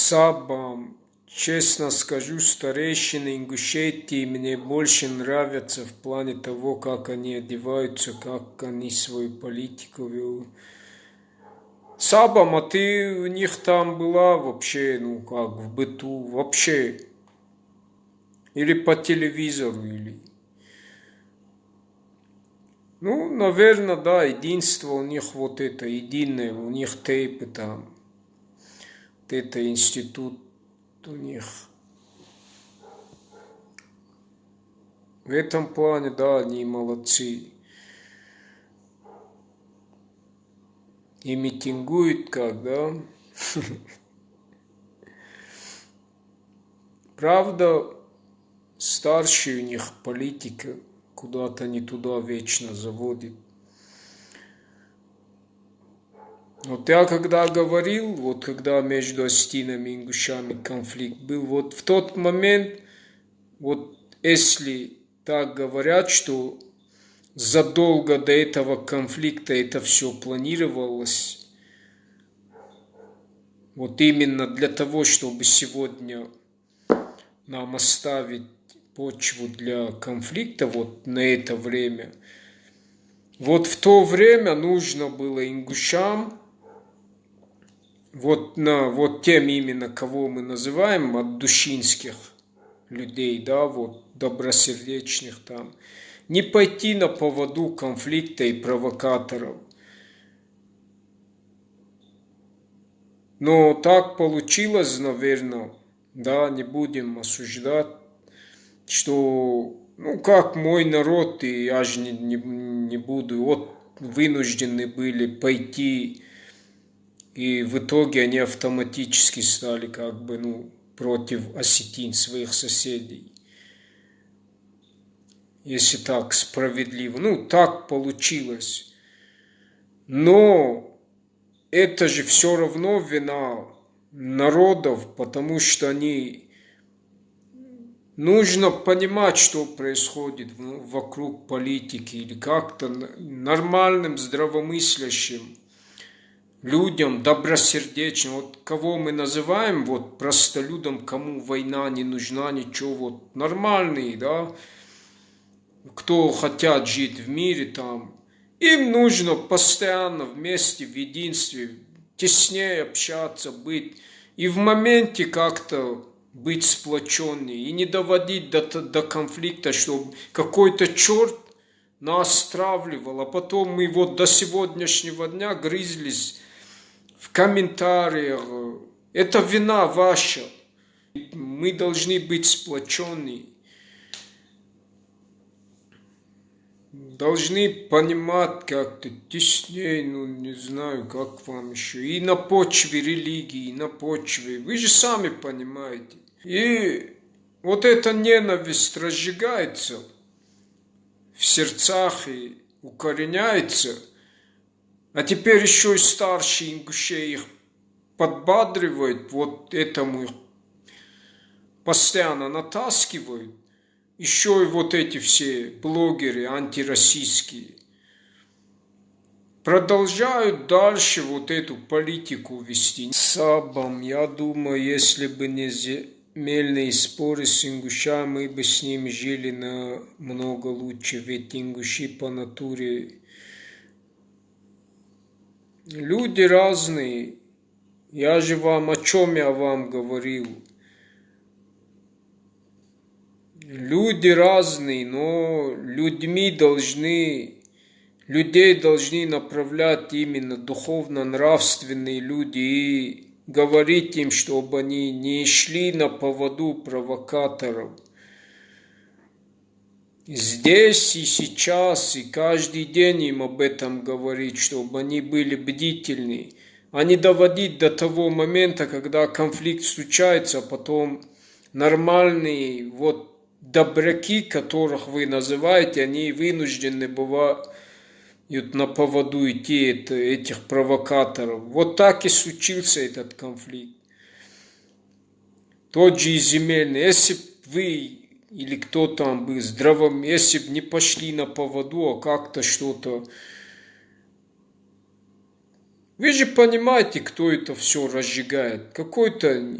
Сабам, честно скажу, старейшины Ингушетии мне больше нравятся в плане того, как они одеваются, как они свою политику ведут. Сабам, а ты у них там была вообще, ну как, в быту, вообще? Или по телевизору, или... Ну, наверное, да, единство у них вот это, единое, у них тейпы там, вот это институт у них. В этом плане, да, они молодцы. И митингуют как, да? Правда, старший у них политика куда-то не туда вечно заводит. Вот я когда говорил, вот когда между осетинами и ингушами конфликт был, вот в тот момент, вот если так говорят, что задолго до этого конфликта это все планировалось, вот именно для того, чтобы сегодня нам оставить почву для конфликта вот на это время. Вот в то время нужно было ингушам, вот тем именно, кого мы называем от душинских людей, да, вот добросердечных там, не пойти на поводу конфликта и провокаторов. Но так получилось, наверное, да, не будем осуждать, что, ну, как мой народ, и я же не буду, вот вынуждены были пойти, и в итоге они автоматически стали, как бы, ну, против осетин, своих соседей. Если так справедливо. Ну, так получилось. Но это же все равно вина народов, потому что они... Нужно понимать, что происходит вокруг политики, или как-то нормальным, здравомыслящим людям, добросердечным, вот кого мы называем вот простолюдом, кому война не нужна, ничего, вот нормальные, да, кто хотят жить в мире там, им нужно постоянно вместе, в единстве, теснее общаться, быть, и в моменте как-то быть сплоченнее, и не доводить до конфликта, чтобы какой-то черт нас стравливал, а потом мы вот до сегодняшнего дня грызлись в комментариях. Это вина ваша. Мы должны быть сплоченны. Должны понимать как-то теснее, ну не знаю, как вам еще. И на почве религии, и на почве. Вы же сами понимаете. И вот эта ненависть разжигается в сердцах и укореняется. А теперь еще и старшие ингуши их подбадривают, вот этому их постоянно натаскивают. Еще и вот эти все блогеры антироссийские продолжают дальше вот эту политику вести. Сабам, я думаю, если бы не земельные споры с ингушами, мы бы с ними жили намного лучше, ведь ингуши по натуре люди разные. Я же вам, о чем я вам говорил? Люди разные, но людей должны направлять именно духовно-нравственные люди и говорить им, чтобы они не шли на поводу провокаторов. Здесь и сейчас, и каждый день им об этом говорить, чтобы они были бдительны, а не доводить до того момента, когда конфликт случается, а потом нормальные вот добряки, которых вы называете, они вынуждены бывают на поводу идти этих провокаторов. Вот так и случился этот конфликт. Тот же и земельный. Если бы вы или кто там был здравым, если бы не пошли на поводу, а как-то что-то... Вы же понимаете, кто это все разжигает. Какой-то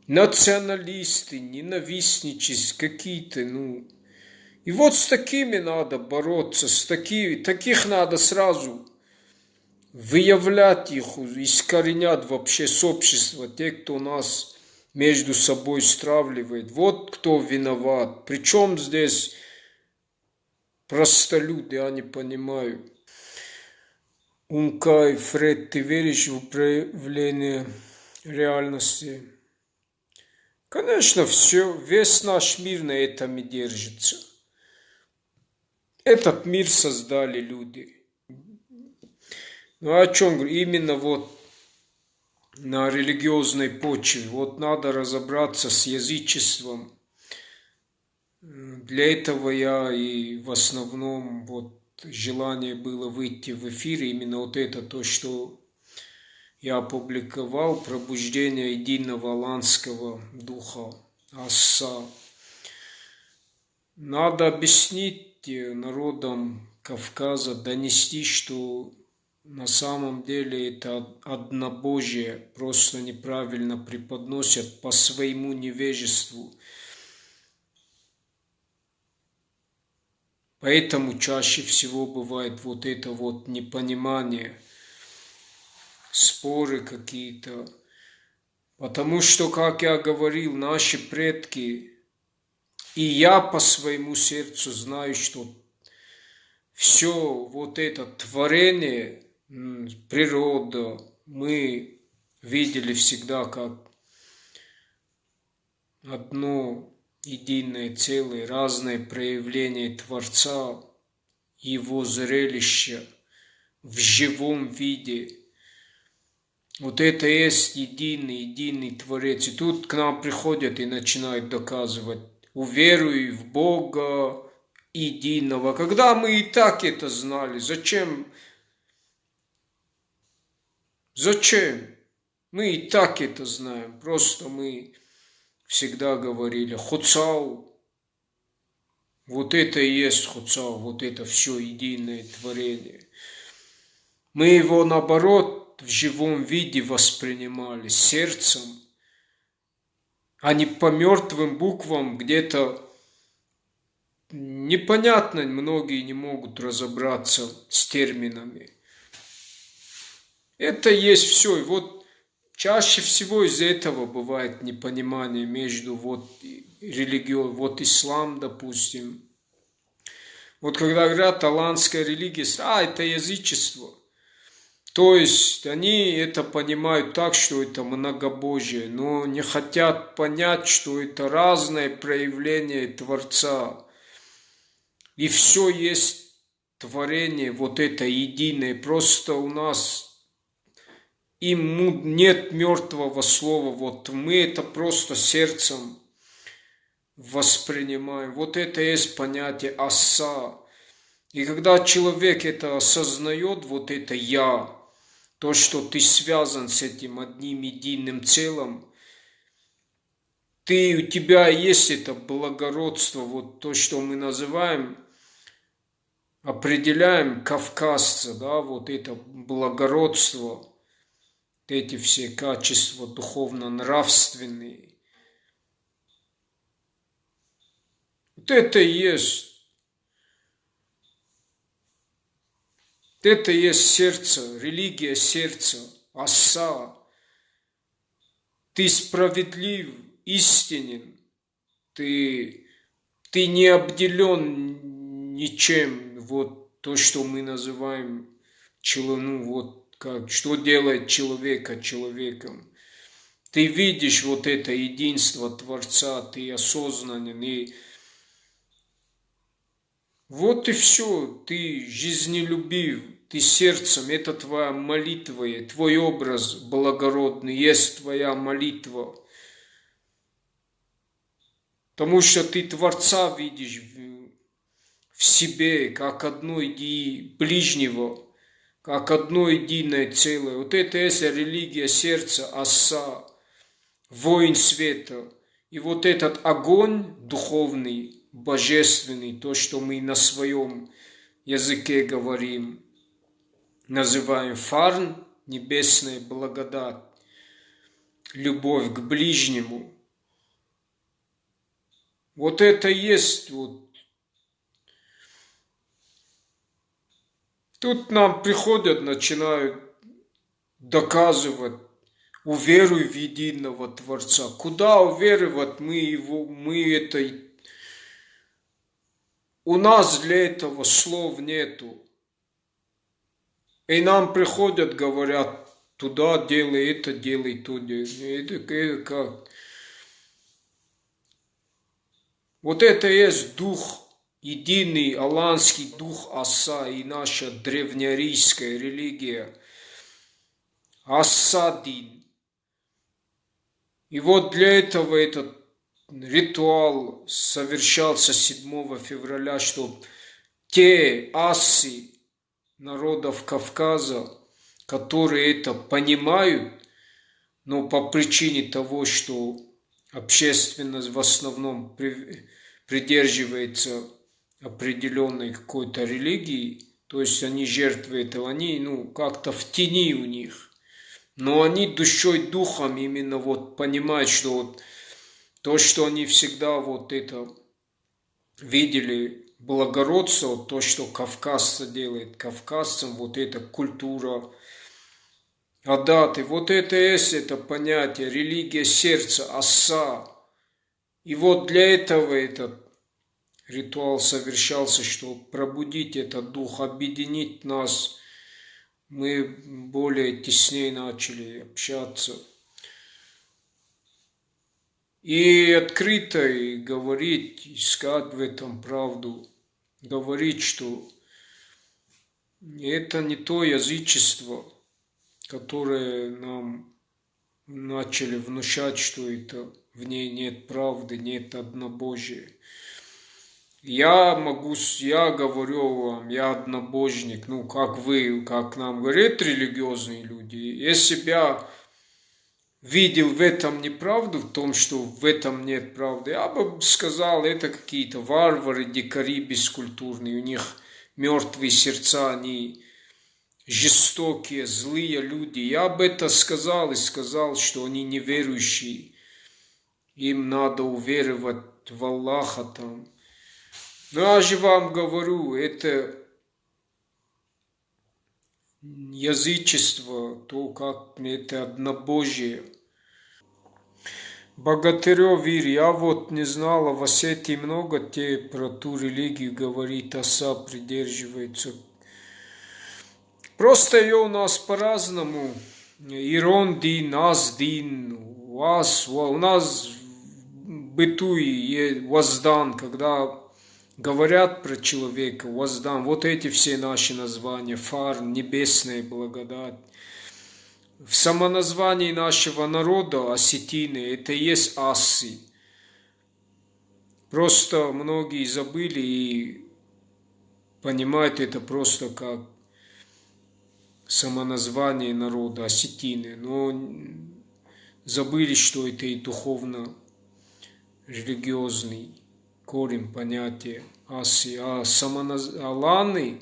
националисты, ненавистничество какие-то, И вот с такими надо бороться, таких надо сразу выявлять их, искоренять вообще с общества, те, кто нас между собой стравливает. Вот кто виноват. Причем здесь простолюды, я не понимаю. Умкай, Фред, ты веришь в проявление реальности? Конечно, весь наш мир на этом и держится. Этот мир создали люди. Ну о чем говорю? Именно вот на религиозной почве. Вот надо разобраться с язычеством. Для этого я и в основном вот желание было выйти в эфир. Именно вот это то, что я опубликовал. Пробуждение единого аланского духа Асса. Надо объяснить народам Кавказа, донести, что на самом деле это однобожие просто неправильно преподносят по своему невежеству. Поэтому чаще всего бывает вот это вот непонимание, споры какие-то. Потому что, как я говорил, наши предки, и я по своему сердцу знаю, что все вот это творение, природа, мы видели всегда как одно единое целое, разные проявления Творца, Его зрелища в живом виде. Вот это и есть единый Творец. И тут к нам приходят и начинают доказывать: уверуй в Бога единого. Когда мы и так это знали, зачем? Мы и так это знаем. Просто мы всегда говорили: Хуцау. Вот это и есть Хуцау, вот это все единое творение. Мы его наоборот в живом виде воспринимали сердцем, а не по мертвым буквам где-то. Непонятно, многие не могут разобраться с терминами. Это есть все. И вот чаще всего из-за этого бывает непонимание между вот религией, вот ислам, допустим. Вот когда говорят аланская религия, это язычество. То есть они это понимают так, что это многобожие, но не хотят понять, что это разное проявление Творца. И все есть творение, вот это единое. Просто у нас им нет мертвого слова. Вот мы это просто сердцем воспринимаем. Вот это есть понятие Асса. И когда человек это осознает, вот это я, то, что ты связан с этим одним единым целым, у тебя есть это благородство, вот то, что мы называем, определяем кавказца, да, вот это благородство, эти все качества духовно-нравственные. Вот это и есть. Это и есть сердце, религия сердца, Асса. Ты справедлив, истинен, ты не обделен ничем. Вот то, что мы называем что делает человека человеком. Ты видишь вот это единство Творца, ты осознанен, и вот и все, ты жизнелюбив, ты сердцем, это твоя молитва, твой образ благородный, есть твоя молитва. Потому что ты Творца видишь в себе, как одно ближнего, как одно единое целое. Вот это есть религия сердца, Асса, воин света. И вот этот огонь духовный, божественный, то, что мы на своем языке говорим, называем фарн, небесная благодать, любовь к ближнему. Вот это есть вот. Тут нам приходят, начинают доказывать, уверуй в единого Творца. Куда уверовать мы это... У нас для этого слов нету. И нам приходят, говорят, туда делай, это делай, то делай. Это как? Вот это есть дух, единый аланский дух Аса и наша древнеарийская религия. Аса-дин. И вот для этого этот ритуал совершался 7 февраля, чтобы те асы народов Кавказа, которые это понимают, но по причине того, что общественность в основном придерживается определенной какой-то религии, то есть они жертвы этого, они как-то в тени у них. Но они душой, духом именно вот понимают, что вот то, что они всегда вот это видели благородство, то, что кавказцы делают кавказцам, вот эта культура, адаты, вот это есть это понятие, религия сердца, аса. И вот для этого этот ритуал совершался, чтобы пробудить этот дух, объединить нас. Мы более теснее начали общаться. И открыто и говорить, искать в этом правду. Говорить, что это не то язычество, которое нам начали внушать, что это в ней нет правды, нет однобожия. Я говорю вам, я однобожник, как вы, как нам говорят религиозные люди. Если бы я видел в этом неправду, в том, что в этом нет правды, я бы сказал, это какие-то варвары, дикари бескультурные, у них мертвые сердца, они жестокие, злые люди. Я бы это сказал и сказал, что они неверующие, им надо уверовать в Аллаха там. Но я же вам говорю, это язычество, то, как это однобожие. Богатырев Ир, я вот не знала, в Осетии много те про ту религию говорит, Аса придерживается. Просто ее у нас по-разному. Ирон-дин, Ас-дин, у нас бытует воздан, когда говорят про человека, воздан, вот эти все наши названия, фар, небесная благодать. В самоназвании нашего народа, осетины, это и есть асы. Просто многие забыли и понимают это просто как самоназвание народа, осетины. Но забыли, что это и духовно-религиозный корень понятия асы. А аланы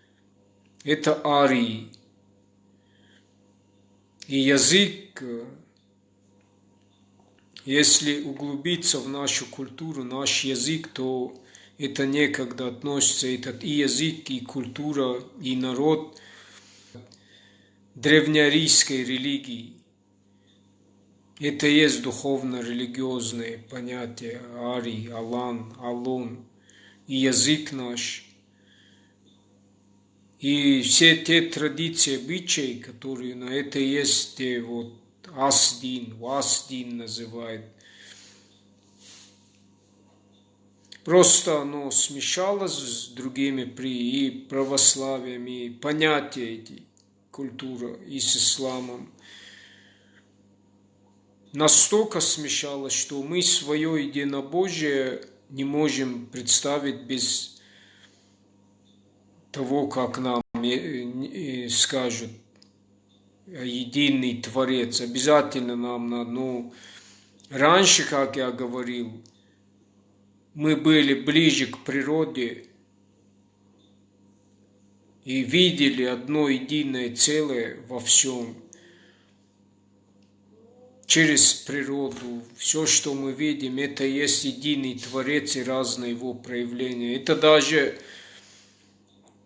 – это арии. И язык, если углубиться в нашу культуру, наш язык, то это некогда относится, этот и язык, и культура, и народ древнеарийской религии. Это и есть духовно-религиозное понятие арий, алан, алон, и язык наш. И все те традиции, обычаи, которые на это есть, те вот Ас-дин, Вас-дин называют. Просто оно смешалось с другими и православием, и понятия эти, культура, и с исламом. Настолько смешалось, что мы свое единобожие не можем представить без того, как нам скажут единый Творец. Обязательно нам надо, раньше, как я говорил, мы были ближе к природе и видели одно единое целое во всем. через природу. Все, что мы видим, это есть единый Творец и разные его проявления. Это даже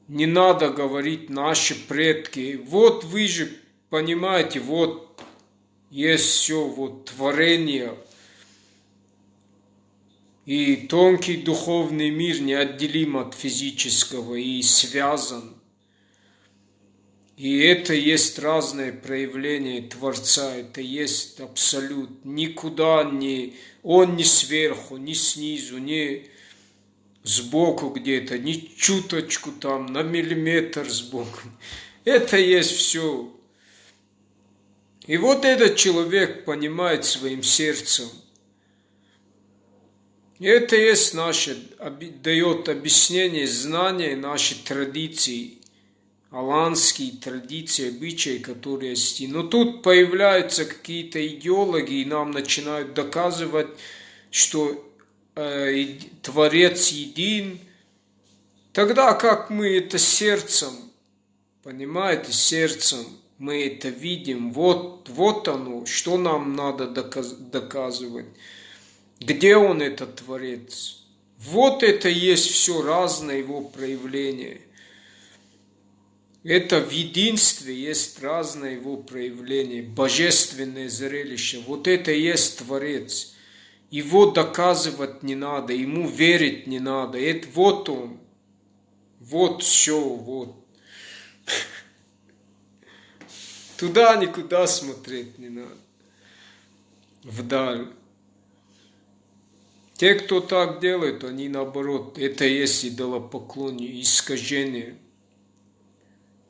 не надо говорить наши предки. Вот вы же понимаете, вот есть все, вот творение. И тонкий духовный мир неотделим от физического и связан. И это есть разные проявления Творца, это есть абсолют. Никуда не, он не сверху, ни снизу, ни сбоку где-то, ни чуточку там, на миллиметр сбоку. Это есть все. И вот этот человек понимает своим сердцем. И это есть наше, дает объяснение, знание нашей традиции, аланские традиции, обычаи, которые есть. Но тут появляются какие-то идеологи, и нам начинают доказывать, что Творец един. Тогда как мы это сердцем, понимаете, сердцем мы это видим, вот оно, что нам надо доказывать. Где он, этот Творец? Вот это есть все разное его проявление. Это в единстве есть разное его проявление, божественное зрелище. Вот это и есть Творец. Его доказывать не надо, ему верить не надо. Это вот он. Вот все, вот. Туда никуда смотреть не надо. Вдаль. Те, кто так делает, они наоборот, это есть идолопоклоние, искажение.